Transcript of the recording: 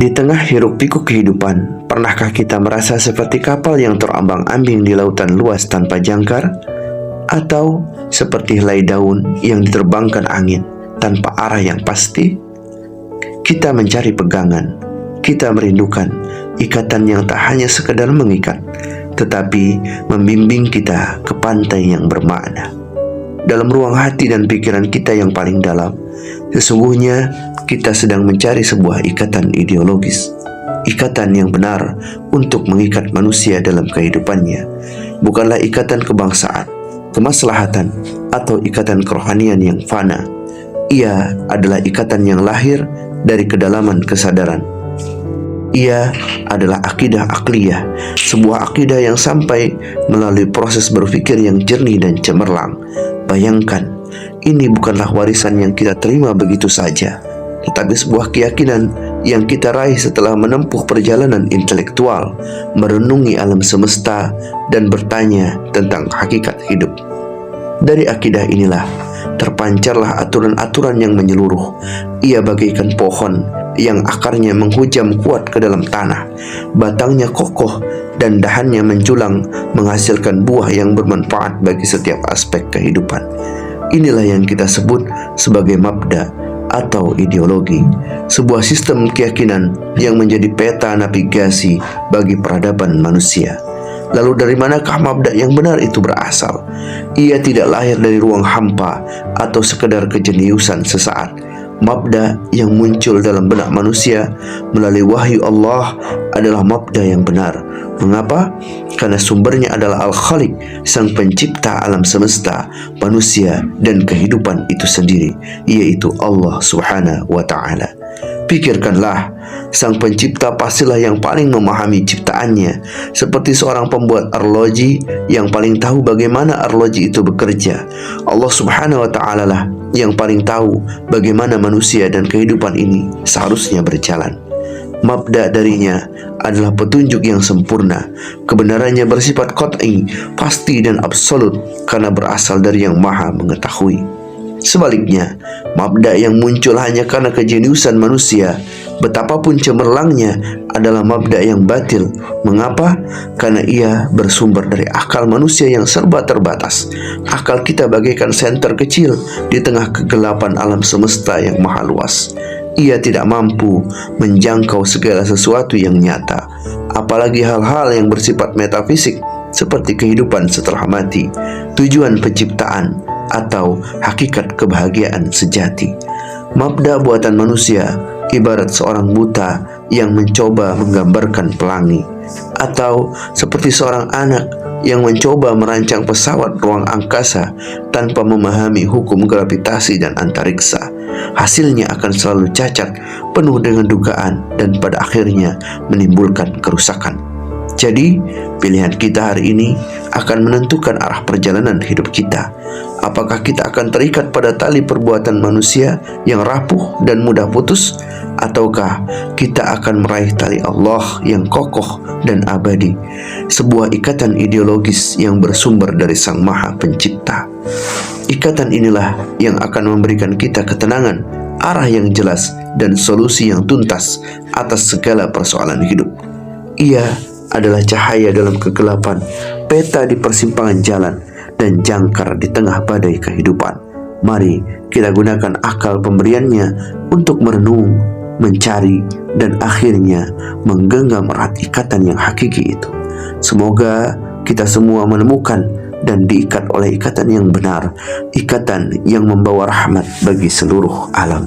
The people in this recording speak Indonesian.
Di tengah hiruk-pikuk kehidupan, pernahkah kita merasa seperti kapal yang terombang-ambing di lautan luas tanpa jangkar? Atau seperti helai daun yang diterbangkan angin tanpa arah yang pasti? Kita mencari pegangan, kita merindukan ikatan yang tak hanya sekedar mengikat, tetapi membimbing kita ke pantai yang bermakna. Dalam ruang hati dan pikiran kita yang paling dalam, sesungguhnya kita sedang mencari sebuah ikatan ideologis, ikatan yang benar untuk mengikat manusia dalam kehidupannya. Bukanlah ikatan kebangsaan, kemaslahatan, atau ikatan kerohanian yang fana. Ia adalah ikatan yang lahir dari kedalaman kesadaran. Ia adalah akidah akliyah, sebuah akidah yang sampai melalui proses berpikir yang jernih dan cemerlang. Bayangkan, ini bukanlah warisan yang kita terima begitu saja, tetapi sebuah keyakinan yang kita raih setelah menempuh perjalanan intelektual, merenungi alam semesta, dan bertanya tentang hakikat hidup. Dari akidah inilah terpancarlah aturan-aturan yang menyeluruh. Ia bagaikan pohon yang akarnya menghujam kuat ke dalam tanah, batangnya kokoh dan dahannya menjulang, menghasilkan buah yang bermanfaat bagi setiap aspek kehidupan. Inilah yang kita sebut sebagai mabda atau ideologi, sebuah sistem keyakinan yang menjadi peta navigasi bagi peradaban manusia. Lalu dari manakah mabda yang benar itu berasal? Ia tidak lahir dari ruang hampa atau sekedar kejeniusan sesaat. Mabda yang muncul dalam benak manusia melalui wahyu Allah adalah mabda yang benar. Mengapa? Karena sumbernya adalah Al-Khaliq, sang pencipta alam semesta, manusia, dan kehidupan itu sendiri, yaitu Allah Subhanahu wa Ta'ala. Pikirkanlah, sang pencipta pastilah yang paling memahami ciptaannya, seperti seorang pembuat arloji yang paling tahu bagaimana arloji itu bekerja. Allah Subhanahu wa Ta'ala lah yang paling tahu bagaimana manusia dan kehidupan ini seharusnya berjalan. Mabda darinya adalah petunjuk yang sempurna. Kebenarannya bersifat qat'i, pasti dan absolut, karena berasal dari yang maha mengetahui. Sebaliknya, mabda yang muncul hanya karena kejeniusan manusia, betapapun cemerlangnya, adalah mabda yang batil. Mengapa? Karena ia bersumber dari akal manusia yang serba terbatas. Akal kita bagaikan senter kecil di tengah kegelapan alam semesta yang maha luas. Ia tidak mampu menjangkau segala sesuatu yang nyata, apalagi hal-hal yang bersifat metafisik seperti kehidupan setelah mati, tujuan penciptaan, atau hakikat kebahagiaan sejati. Mabda buatan manusia ibarat seorang buta yang mencoba menggambarkan pelangi, atau seperti seorang anak yang mencoba merancang pesawat ruang angkasa tanpa memahami hukum gravitasi dan antariksa. Hasilnya akan selalu cacat, penuh dengan dugaan, dan pada akhirnya menimbulkan kerusakan. Jadi, pilihan kita hari ini akan menentukan arah perjalanan hidup kita. Apakah kita akan terikat pada tali perbuatan manusia yang rapuh dan mudah putus, ataukah kita akan meraih tali Allah yang kokoh dan abadi, sebuah ikatan ideologis yang bersumber dari Sang Maha Pencipta. Ikatan inilah yang akan memberikan kita ketenangan, arah yang jelas, dan solusi yang tuntas atas segala persoalan hidup. Ia adalah cahaya dalam kegelapan, peta di persimpangan jalan, dan jangkar di tengah badai kehidupan. Mari kita gunakan akal pemberiannya untuk merenung, mencari, dan akhirnya menggenggam erat ikatan yang hakiki itu. Semoga kita semua menemukan dan diikat oleh ikatan yang benar, ikatan yang membawa rahmat bagi seluruh alam.